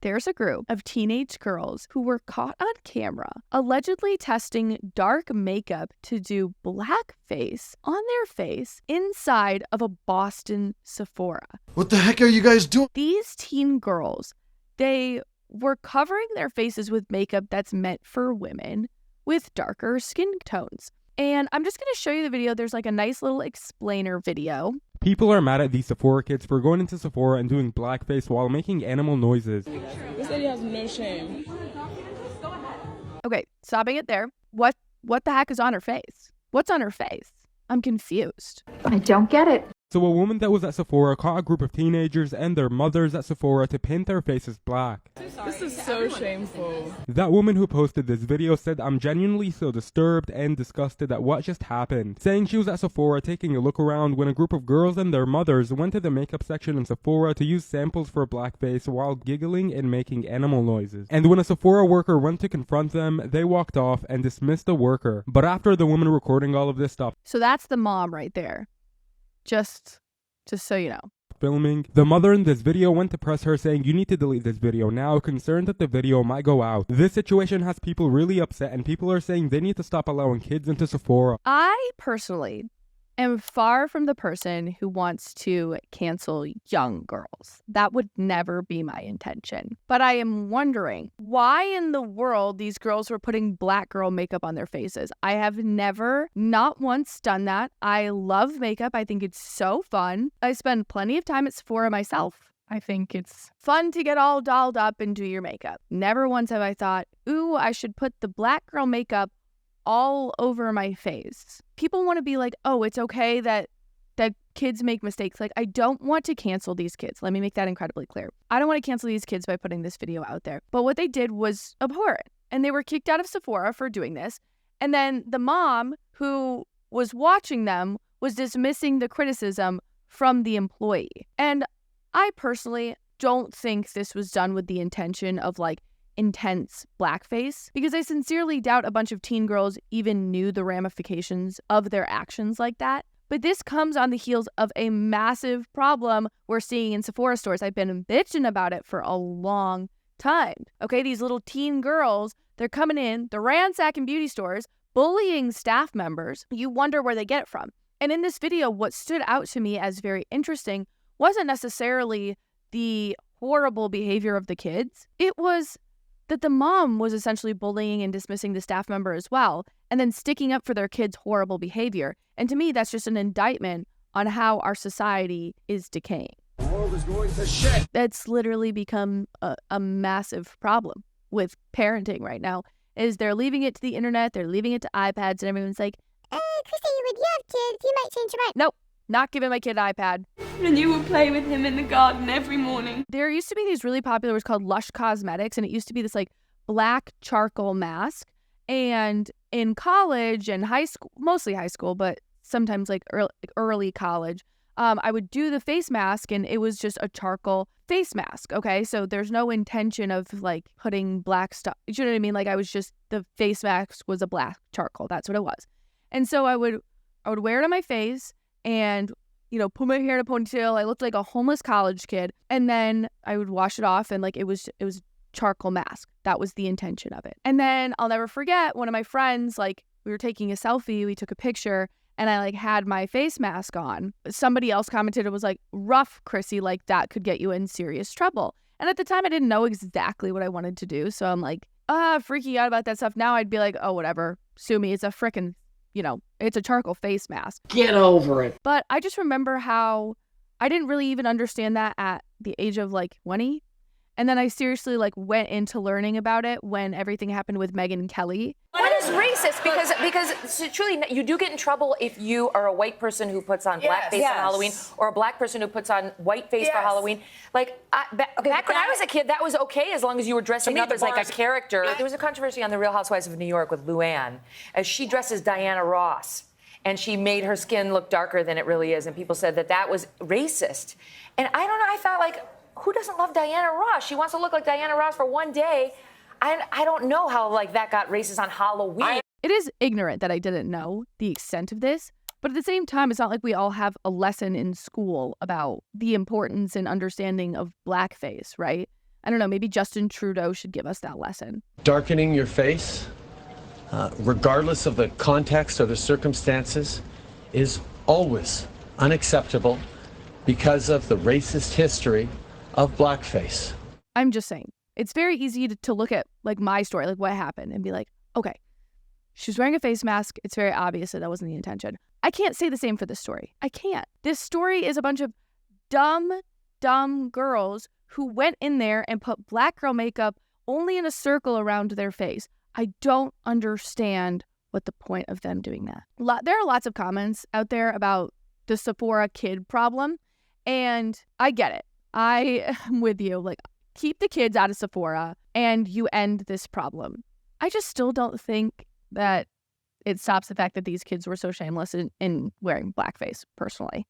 There's a group of teenage girls who were caught on camera allegedly testing dark makeup to do blackface on their face inside of a Boston Sephora. What the heck are you guys doing? These teen girls, they were covering their faces with makeup that's meant for women with darker skin tones. And I'm just going to show you the video. There's like a nice little explainer video. People are mad at these Sephora kids for going into Sephora and doing blackface while making animal noises. This lady has no shame. Okay, stopping it there. What the heck is on her face? What's on her face? I'm confused. I don't get it. So a woman that was at Sephora caught a group of teenagers and their mothers at Sephora to paint their faces black. This is so shameful. That woman who posted this video said, "I'm genuinely so disturbed and disgusted at what just happened," saying she was at Sephora taking a look around when a group of girls and their mothers went to the makeup section in Sephora to use samples for blackface while giggling and making animal noises. And when a Sephora worker went to confront them, they walked off and dismissed the worker. But after the woman recording all of this stuff, So that's the mom right there. Just so you know. Filming, the mother in this video went to press her saying, "You need to delete this video now," concerned that the video might go out. This situation has people really upset and people are saying they need to stop allowing kids into Sephora. I personally am far from the person who wants to cancel young girls. That would never be my intention. But I am wondering why in the world these girls were putting black girl makeup on their faces. I have never, not once, done that. I love makeup. I think it's so fun. I spend plenty of time at Sephora myself. I think it's fun to get all dolled up and do your makeup. Never once have I thought, ooh, I should put the black girl makeup all over my face. People want to be like, oh, it's okay that kids make mistakes. Like, I don't want to cancel these kids. Let me make that incredibly clear. I don't want to cancel these kids by putting this video out there. But what they did was abhorrent. And they were kicked out of Sephora for doing this. And then the mom who was watching them was dismissing the criticism from the employee. And I personally don't think this was done with the intention of like intense blackface, because I sincerely doubt a bunch of teen girls even knew the ramifications of their actions like that. But this comes on the heels of a massive problem we're seeing in Sephora stores. I've been bitching about it for a long time. Okay, these little teen girls, they're coming in, they're ransacking beauty stores, bullying staff members. You wonder where they get it from. And in this video, what stood out to me as very interesting wasn't necessarily the horrible behavior of the kids. It was that the mom was essentially bullying and dismissing the staff member as well, and then sticking up for their kids' horrible behavior. And to me, that's just an indictment on how our society is decaying. The world is going to shit. That's literally become a massive problem with parenting right now, is they're leaving it to the internet, they're leaving it to iPads, and everyone's like, Christy, you have kids, you might change your mind. nope, not giving my kid an iPad. And you would play with him in the garden every morning. There used to be these really popular ones called Lush Cosmetics, and it used to be this like black charcoal mask. And in college and high school, mostly high school, but sometimes like early college, I would do the face mask, and it was just a charcoal face mask. Okay, so there's no intention of like putting black stuff. You know what I mean? Like the face mask was a black charcoal. That's what it was. And so I would wear it on my face and, put my hair in a ponytail. I looked like a homeless college kid. And then I would wash it off, and like it was charcoal mask. That was the intention of it. And then I'll never forget, one of my friends, like, we were taking a selfie, we took a picture, and I like had my face mask on. Somebody else commented, it was like, rough, Chrissy, like that could get you in serious trouble. And at the time I didn't know exactly what I wanted to do. So I'm like, freaking out about that stuff. Now I'd be like, oh, whatever, sue me. It's a frickin', it's a charcoal face mask. Get over it. But I just remember how I didn't really even understand that at the age of like 20. And then I seriously like went into learning about it when everything happened with Megyn Kelly. What is racist? Because truly, you do get in trouble if you are a white person who puts on blackface on Halloween, or a black person who puts on whiteface for Halloween. Like, back when I was a kid, that was okay as long as you were dressing up as like a character. There was a controversy on The Real Housewives of New York with Luann, as she dressed as Diana Ross, and she made her skin look darker than it really is, and people said that was racist. And I don't know, I thought, like, who doesn't love Diana Ross? She wants to look like Diana Ross for one day. I don't know how like that got racist on Halloween. It is ignorant that I didn't know the extent of this, but at the same time, it's not like we all have a lesson in school about the importance and understanding of blackface, right? I don't know, maybe Justin Trudeau should give us that lesson. Darkening your face, regardless of the context or the circumstances, is always unacceptable because of the racist history of blackface. I'm just saying, it's very easy to look at like my story, like what happened, and be like, okay, she was wearing a face mask. It's very obvious that wasn't the intention. I can't say the same for this story. I can't. This story is a bunch of dumb girls who went in there and put black girl makeup only in a circle around their face. I don't understand what the point of them doing that. There are lots of comments out there about the Sephora kid problem, and I get it. I am with you. Like, keep the kids out of Sephora and you end this problem. I just still don't think that it stops the fact that these kids were so shameless in wearing blackface, personally.